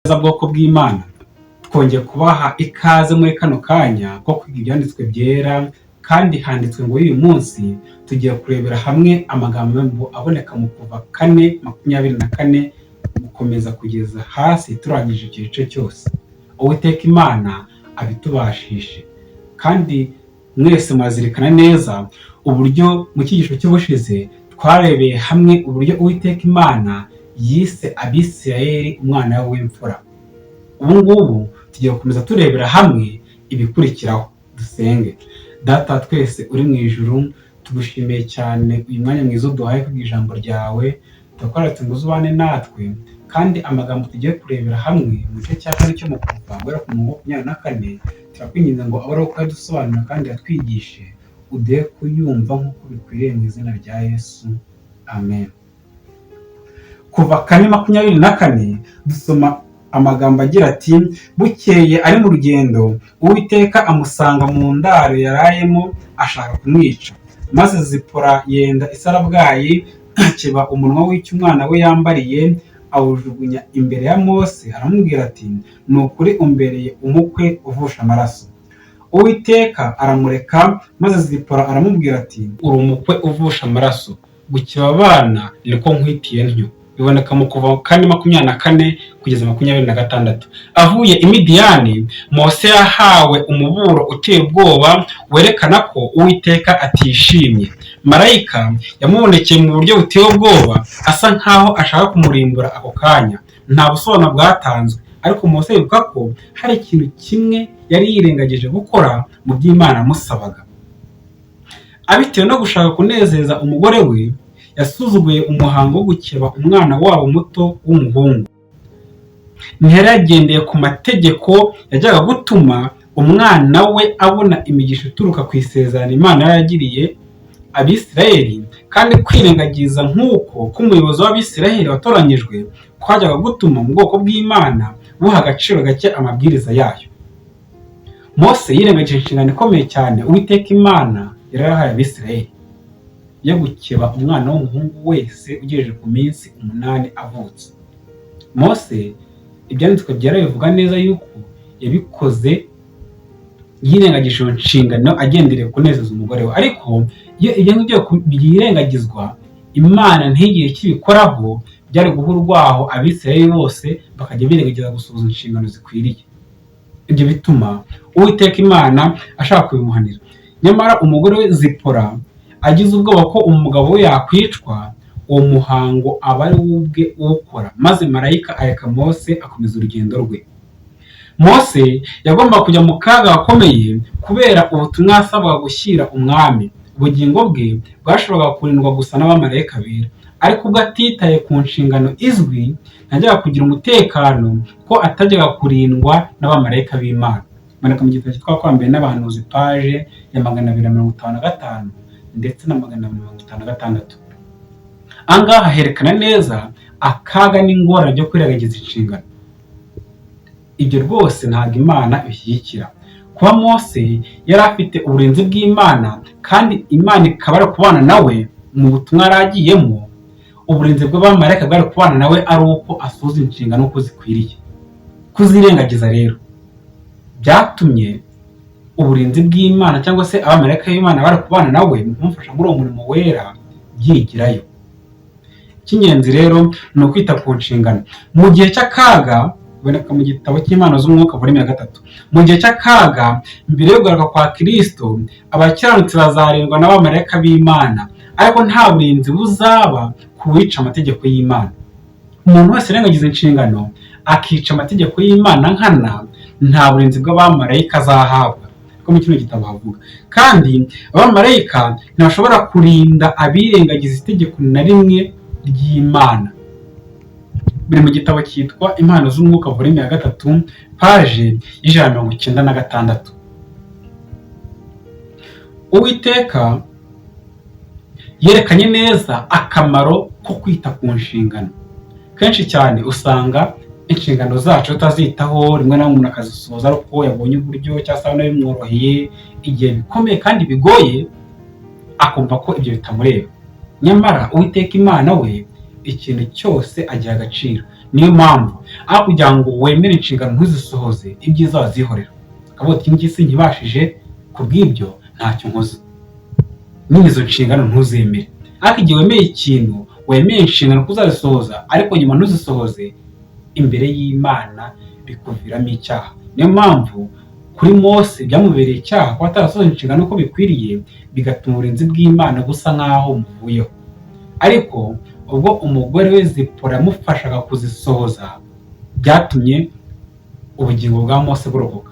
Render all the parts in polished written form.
bwoko bw'Imana twongeye kubaha ikaze muri kano kanya ko kwiga ibyanditswe byera, kandi handitswe ngo uyu munsi tugiye kurebera hamwe amagambo aboneka mu Kuva 4:24 gukomeza kugeza hasi turangije igice cyose. Uwiteka Imana abitubashishe, kandi mwese mwazirikana neza uburyo mu cyigisho cy'ubushize twarebeye hamwe uburyo Uwiteka Imana yise Abisirayeli umwana w'imfura. Ubu ngubu tugiye gukomeza turebera hamwe ibikurikiraho. Dusenge. Data twese uri mu ijuru, tugushimiye cyane uyu mwanya mwiza duhaye kwiga ijambo ryawe, tukwaretse ngo uzubane natwe, kandi amagambo tugiye kurebera hamwe mu gice cya kane cyo mu Kuva guhera ku murongo 24 turakwinginze ngo abe ari uko yadusobanurira kandi yatwigishe ude kuyumva nk'uko bikwiriye mu izina rya Yesu, amen. Kuva 4:24 dusoma amagambo agira ati: bukeye ari mu rugendo, Uwiteka amusanga mu ndaro yarayemo ashaka kumwica, maze Zipora yenda isarabwayi akiba umunwa w'icyo umwana we yambariye, awujugunya imbere ya Mose, aramubwira ati: ni ukuri umbereye umukwe uvusha amaraso. Uwiteka aramureka, maze Zipora aramubwira ati: uri umukwe uvusha amaraso, gukiba abana niko nkwitiye ntyo. Biboneka mu Kuva 4:24 kugeza 26. Avuye i Midiyani, Mose yahawe umuburo uteye ubwoba werekana ko Uwiteka atishimye. Marayika yamubonekeye mu buryo buteye ubwoba, asa nkaho ashaka kumurimbura ako kanya. Nta busobanuro bwatanzwe, ariko Mose yibuka ko hari ikintu kimwe yari yirengagije gukora mu by'Imana yamusabaga. Abitewe no gushaka kunezeza umugore we, yasuzuguye umuhango wo gukeba umwana wabo muto w'umuhungu. Ntiyari yagendeye ku mategeko yajyaga gutuma umwana we abona imigisha ituruka ku isezerano Imana yagiriye Abisirayeli, kandi kwirengagiza nk'uko k'umuyobozi w'Abisirayeli watoranyijwe kwajyaga gutuma mu bwoko bw'Imana buha agaciro gake amabwiriza yayo. Mose yirengagije inshingano ikomeye cyane Uwiteka Imana yari yarahaye Abisirayeli yo gukeba umwana w'umuhungu wese ugejeje ku minsi 8 avutse. Mose ibyanditswe byera bivuga neza yuko yabikoze yirengagije inshingano agendereye kunezeza umugore we, ariko iyo ibyo ngibyo byirengagizwa Imana ntigire kibikoraho, byari guha urwaho Abisirayeli bose bakajya birengagiza gusohoza inshingano zikwiriye. Ibyo bituma Uwiteka Imana ashaka kubimuhanira. Nyamara umugore we Zipora agize ubwoba ko umugabo we yakwicwa, uwo muhango aba ari ubwe ukora, maze Marayika areka Mose akomeza urugendo rwe. Mose yagomba kujya mu kaga gakomeye kubera ubutumwa asabwa gushyira umwami. Ubugingo bwe bwashoboraga kurindwa gusa n'Abamarayika bera, ariko ubwo atitaye ku nshingano izwi, ntajyaga kugira umutekano ko atajyaga kurindwa n'Abamarayika b'Imana. Maneka mu gitabo cyitwa Kwambere n'Abahanuzi paje ya 255 ndetse na 256. Angaha herekana neza akaga n'ingorane byo kwirengagiza inshingano. Ibyo rwose ntabwo Imana ibishyigikira. Kuba Mose yari afite uburinzi bw'Imana, kandi Imana ikaba ari kubana nawe mu butumwa yaragiyemo, uburinzi bw'Abamarayika bwari kubana nawe ari uko asoza inshingano uko zikwiriye. Kuzirengagiza rero byatumye uburinzi bw'Imana cyangwa se Abamarayika b'Imana bari kubana nawe mu kumufasha muri uwo murimo wera byigirayo. Icy'ingenzi rero ni ukwita ku nshingano. Mu gihe cy'akaga, biboneka mu gitabo cy'Impano z'Umwuka volume 3, mu gihe cy'akaga mbere yo kugaruka kwa Kristo, abakiranutsi bazarindwa n'Abamarayika b'Imana, ariko nta burinzi buzaba ku wica amategeko y'Imana. Umuntu wese urengagiza inshingano akica amategeko y'Imana nkana, nta burinzi bw'Abamarayika azahabwa, ko mu kino gitabo havuga. Kandi Abamarayika ntibashobora kurinda abirengagiza itegeko na rimwe ry'Imana. Biri mu gitabo cyitwa Impano z'Umwuka volume 3 paje 196. Uwiteka yerekanye neza akamaro ko kwita ku nshingano. Kenshi cyane usanga inshingano zacu tutazitaho, rimwe na rimwe akazisoza ariko yabonye uburyo cyangwa se bimworoheye, igihe bikomeye kandi bigoye akumva ko ibyo bitamureba. Nyamara Uwiteka Imana we ikintu cyose agiha agaciro. Niyo mpamvu aho kugira ngo wemere inshingano ntuzisohoze, ibyiza wazihorera akavuga ati iki ngiki nkibashije, kubw'ibyo ntacyo nkoze, n'izo nshingano ntuzemere. ariko igihe wemeye ikintu, wemeye inshingano kuzazisohoza, ariko nyuma ntuzisohoze, imbere y'Imana bikuviramo icyaha. Niyo mpamvu kuri Mose byamubereye icyaha kuba atarasohoza inshingano uko bikwiriye, bigatuma uburinzi bw'Imana busa nk'aho muvuyeho. ariko ubwo umugore we Zipora yamufashaga kuzisohoza, byatumye ubugingo bwa Mose burokoka.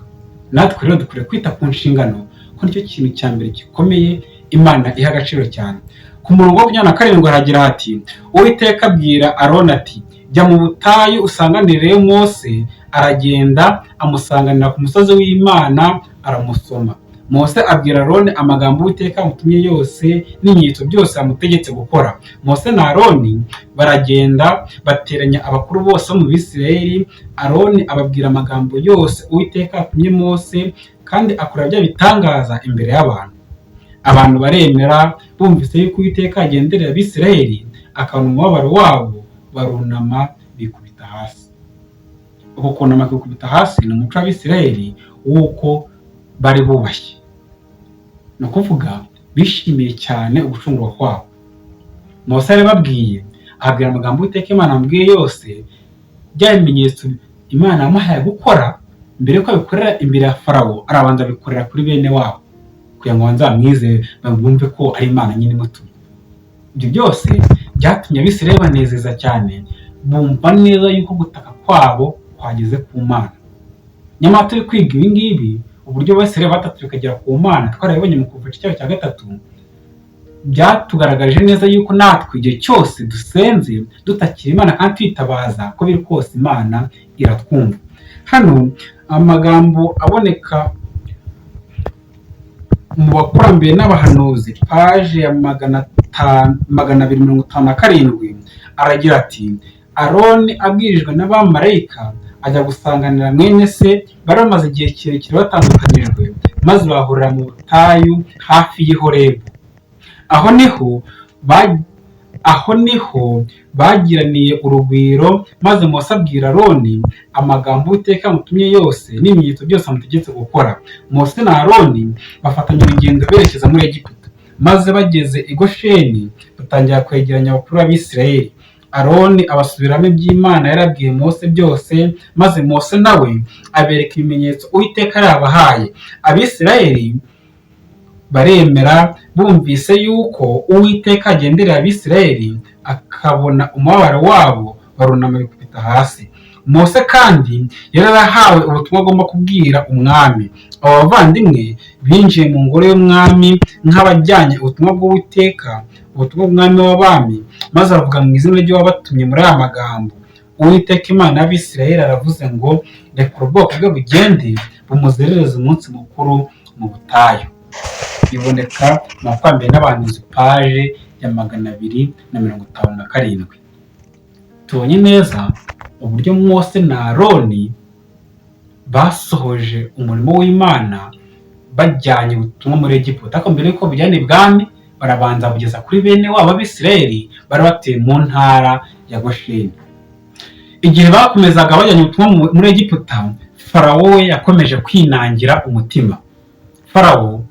Natwe rero dukwiriye kwita ku nshingano, ko nicyo kintu cya mbere gikomeye Imana iha agaciro cyane. Ku murongo wa 27 haragira hati, Uwiteka abwira Aroni ati, jya mu butayu usanganire Mose. Aragenda amusanganira ku musozi w'Imana, aramusoma. Mose abwira Aroni amagambo Uwiteka amutumye yose n'inyito byose amutegetse gukora. Mose na Aroni baragenda bateranya abakuru bose mu Bisirayeli. Aroni ababwira amagambo yose Uwiteka atumye Mose, kandi akora bya bitangaza imbere y'abantu. Abantu baremera, bumvise yuko Uwiteka agenderera Abisirayeli akabona umubabaro wabo, barunama bikubita hasi. Uko kunama kwikubita hasi ni umuco w'Abisirayeli w'uko bari bubashye, ni ukuvuga bishimiye cyane ugucungurwa kwabo. Mose arababwiye, ababwira amagambo Uwiteka Imana amubwiye yose, bya bimenyetso Imana yamuhaye gukora. Mbere yuko abikorera imbere ya Farawo, arabanza abikorera kuri bene wabo, kugira ngo banzamwizere, bumve ko ari Imana nyine imutumye. Ibyo byose byatumye Abisirayeli banezeza cyane, bumva neza yuko gutaka kwabo kwageze ku Mana. Nyamara turi kwiga ibi ngibi, uburyo Abisirayeli batatu bikagera ku Mana, twarabibonye mu Kuva icyaha cya 3, byatugaragarije neza yuko natwe igihe cyose dusenze dutakira Imana kandi twitabaza, ko biri kose Imana iratwumva. Hano amagambo aboneka mu Bakurambere n'Abahanuzi, paje ya 257, aragira ati, Aroni abwirijwe n'Abamarayika ajya gusanganira mwene se, bari bamaze igihe kirekire batandukanyijwe, maze bahurira mu butayu hafi y'i Horebu. Aho niho bagiraniye urugwiro, maze Mose abwira Aroni amagambo Uwiteka amutumye yose n'ibimenyetso byose amutegetse gukora. Mose na Aroni bafatanya urugendo berekeza muri Egiputa, maze bageze i Gosheni batangira kwegeranya abakuru b'Abisirayeli. Aroni abasubiramo iby'Imana yarabwiye Mose byose, maze Mose nawe abereka ibimenyetso Uwiteka yabahaye. Abisirayeli baremera, bumvise yuko Uwiteka agenderera Abisirayeli akabona umubabaro wabo, barunama bikubita hasi. Mose kandi yarahawe ubutumwa agomba kubwira umwami. Abo bavandimwe binjiye mu ngoro y'umwami nk'abajyanye ubutumwa bw'Uwiteka, ubutumwa bw'umwami w'abami, maze aravuga mu izina ry'uwabatumye muri aya magambo. Uwiteka Imana y'Abisirayeli aravuze ngo, reka ubwoko bwe bugende bumuzerereze umunsi mukuru mu butayu. Iboneka mu Bakurambere n'Abahanuzi, paje ya 257. Tubonye neza uburyo Mose na Aroni basohoje umurimo w'Imana bajyanye ubutumwa muri Egiputa. Ariko mbere yuko bijyana ibwami, barabanza kugeza kuri bene wabo Abisirayeli bari batuye mu ntara ya Gosheni. Igihe bakomezaga bajyanye ubutumwa muri Egiputa, Farawo we yakomeje kwinangira umutima. Farawo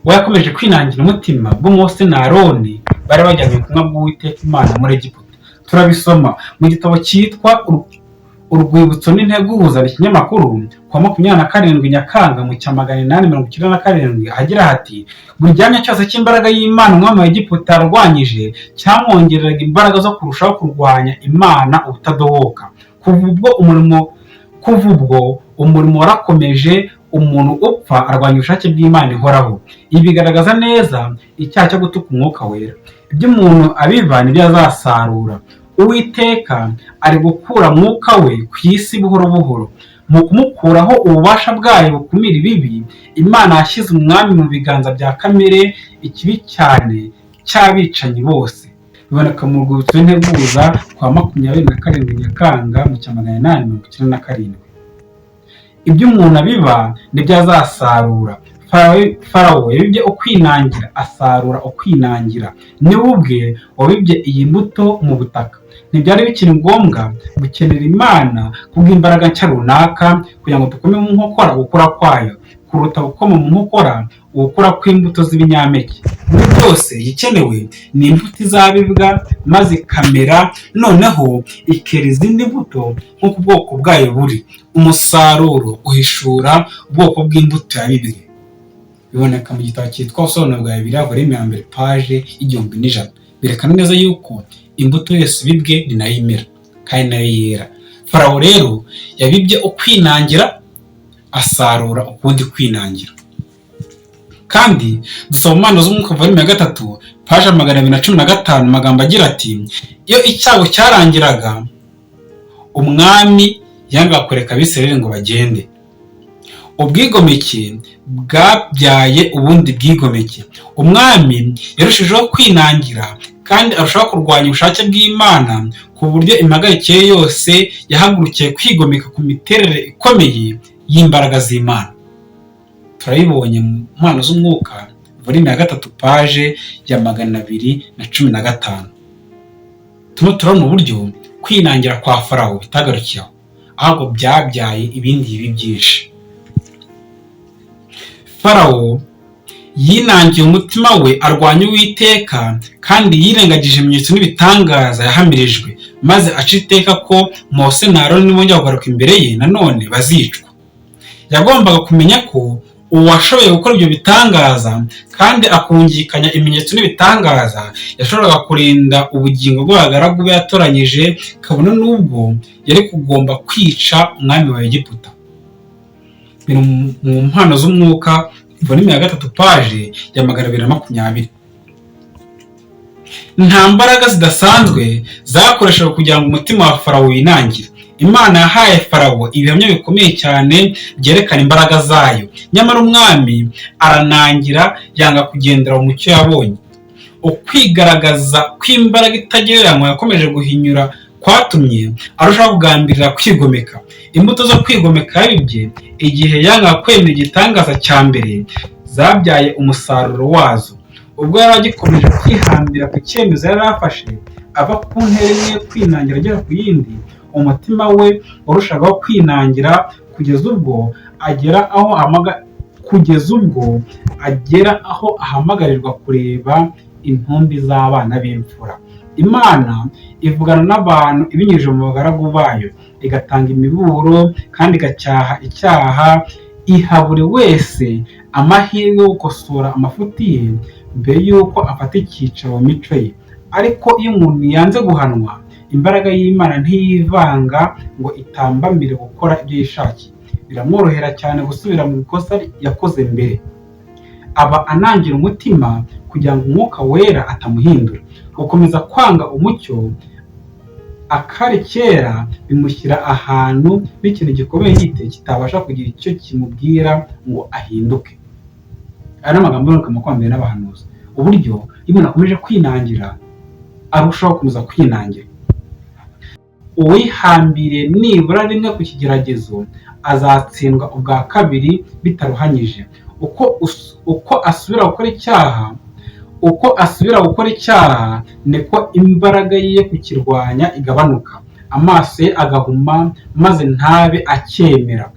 we yakomeje kwinangira umutima bwo Mose na Aroni bari bajyanye ubutumwa bw'Uwiteka Imana muri Egiputa. Turabisoma mu gitabo cyitwa Urwibutso n'Integuza, ikinyamakuru, kwa 27 Nyakanga mu cya 897, hagira hati, buri gihamya cyose cy'imbaraga y'Imana umwami wa Egiputa yarwanyije cyamwongereraga imbaraga zo kurushaho kurwanya Imana ubutadohoka. Kuva ubwo umurimo warakomeje, umuntu upfa arwanya ubushake bw'Imana ihoraho. Ibi bigaragaza neza icyaha cyo gutuka umwuka wera. Ibyo umuntu abiva nibyo azasarura. Uwiteka ari gukura mwuka we ku isi buhoro buhoro. Mu kumukuraho ububasha bwayo bukumira ibibi, Imana yashyize umwami mu biganza bya kamere ikibi cyane cy'abicanyi bose. Biboneka mu Rwibutso n'Integuza kwa 27 Nyakanga mu cya 897. Ibyo umuntu abiba nibyo azasarura. Farawo yabibye ukwinangira, asarura ukwinangira. Niwe ubwe wabibye iyi mbuto mu butaka. Ntibyari bikiri ngombwa gukenera Imana kubw'imbaraga nshya runaka kugira ngo dukome mu nkokora gukura kwayo, kuruta gukoma mu nkokora ugukura kw'imbuto z'ibinyampeke. Muri byose igikenewe ni imbuto izabibwa maze ikamera, noneho ikera izindi mbuto nk'uko ubwoko bwayo buri. Umusaruro uhishura ubwoko bw'imbuto yabibwe. Biboneka mu gitabo cyitwa ubusobanuro bwa Bibiliya volume ya mbere paje 1100. Berekana neza yuko imbuto yose ibibwe ni nayo imera kandi nayo yera. Farawo rero yabibye ukwinangira, asarura ukundi kwinangira. Kandi dusoma Impano z'Umwuka volume ya 3 paje 215 amagambo agira ati: iyo icyago cyarangiraga, umwami yanga kureka Abisirayeli ngo bagende. Ubwigomeke bwabyaye ubundi bwigomeke. Umwami yarushijeho kwinangira kandi arushaho kurwanya ubushake bw'Imana, ku buryo impagarike yose yahagurukiye kwigomeka ku miterere ikomeye y'imbaraga z'Imana. Turayibonye mu Mpano z'Umwuka volume ya 3 paje ya 215. Turabona uburyo kwinangira kwa Farawo bitagarukiyeho, ahubwo byabyaye ibindi bibi byinshi. Farawo yinangiye umutima we arwanya Uwiteka kandi yirengagije ibimenyetso n'ibitangaza yahamirijwe, maze aca iteka ko Mose na Aroni nibongera kugaruka imbere ye nanone bazicwa. Yagombaga kumenya ko uwashoboye gukora ibyo bitangaza kandi akungikanya ibimenyetso n'ibitangaza yashoboraga kurinda ubugingo bw'abagaragu be yatoranyije, kabone n'ubwo yari kugomba kwica umwami wa Egiputa. Biri mu Mpano z'Umwuka volume ya 3 paje ya 220. Nta mbaraga zidasanzwe zakoreshejwe kugira ngo umutima wa Farawo winangire. Imana yahaye Farawo ibihamya bikomeye cyane byerekana imbaraga zayo, nyamara umwami aranangira, yanga kugendera mu mucyo yabonye. Ukwigaragaza kw'imbaraga itagereranywa yakomeje guhinyura kwatumye arushaho kugambirira kwigomeka. Imbuto zo kwigomeka yabibye igihe yanga kwemera igitangaza cya mbere zabyaye umusaruro wazo. Ubwo yari agikomeje kwihambira ku cyemezo yari afashe, ava ku ntera imwe kwinangira agera ku yindi, umutima we warushagaho kwinangira kugeza ubwo agera aho ahamagarirwa kureba intumbi z'abana b'imfura. Imana ivugana n'abantu ibinyujije mu bagaragu bayo, igatanga imiburo kandi igacyaha icyaha, iha buri wese amahirwe yo gukosora amafuti ye mbere y'uko afata icyicaro mu mico ye. Ariko iyo umuntu yanze guhanwa, imbaraga y'Imana ntiyivanga ngo itambamire gukora ibyo yishakiye. Biramworohera cyane gusubira mu ikosa yakoze mbere. Aba anangira umutima kugira ngo Umwuka Wera atamuhindura. Gukomeza kwanga umucyo akari kera bimushyira ahantu n'ikintu gikomeye gite kitabasha kugira icyo kimubwira ngo ahinduke. Aya ni amagambo y'Umwuka Mukwambere n'abahanuzi. Uburyo iyo umuntu akomeje kwinangira arushaho gukomeza kwinangira. Uwihambiriye nibura rimwe ku kigeragezo azatsindwa ubwa kabiri bitaruhanyije. Uko asubira gukora icyaha niko imbaraga ye kukirwanya igabanuka, amaso ye agahuma maze ntabe acyemera.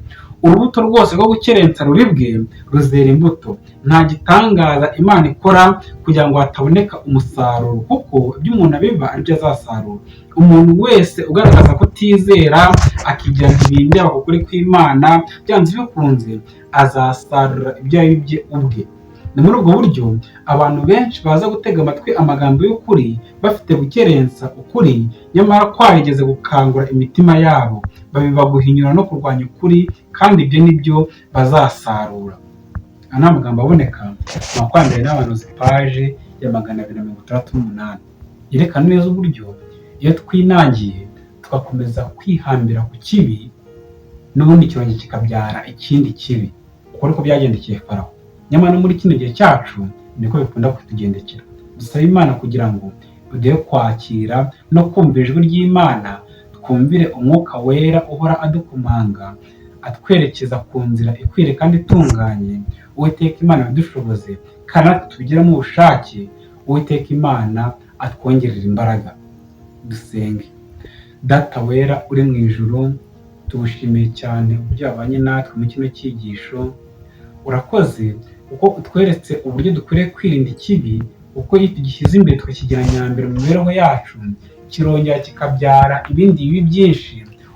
Urubuto rwose rwo gukerensa ruribwe ruzera imbuto. Nta gitangaza Imana ikora kugira ngo hataboneka umusaruro, kuko ibyo umuntu abiba aribyo azasarura. Umuntu wese ugaragaza kutizera akigira ibindi ukuri kw'Imana, byanze bikunze azasarura ibyo yabibye ubwe. Ni muri ubwo buryo abantu benshi baza gutega amatwi amagambo y'ukuri bafite gukerensa ukuri, nyamara kwarigeze gukangura imitima yabo, babiba guhinyura no kurwanya ukuri, kandi ibyo nibyo bazasarura. Aya ni amagambo aboneka mu Makwambere n'abahanuzi paje ya 268. Yerekana neza uburyo iyo twinangiye tugakomeza kwihambira ku kibi, n'ubundi kirongera kikabyara ikindi kibi. Uko niko byagendekeye Farawo. Nyamara no muri kino gihe cyacu niko bikunda kutugendekera. Dusaba Imana kugira ngo tugiye kwakira no kumva ijwi ry'Imana, twumvire Umwuka Wera uhora adukomanga atwerekeza ku nzira ikwiriye kandi itunganye. Uwiteka Imana yadushoboze kandi natwe tubigiramo ubushake. Uwiteka Imana atwongerera imbaraga. Dusenge. Data wera uri mu ijuru, tugushimiye cyane uburyo wabanye natwe mu kino cyigisho. Urakoze kuko utweretse uburyo dukwiriye kwirinda ikibi, kuko iyo tugishyize imbere tukakigira nyambere mu mibereho yacu, kirongera kikabyara ibindi bibi byinshi.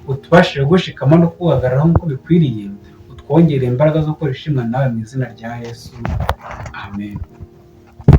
Utubashije gushikama no kuhagararaho nk'uko bikwiriye, utwongerere imbaraga zo gukora ishimwe nawe mu izina rya Yesu. Amen.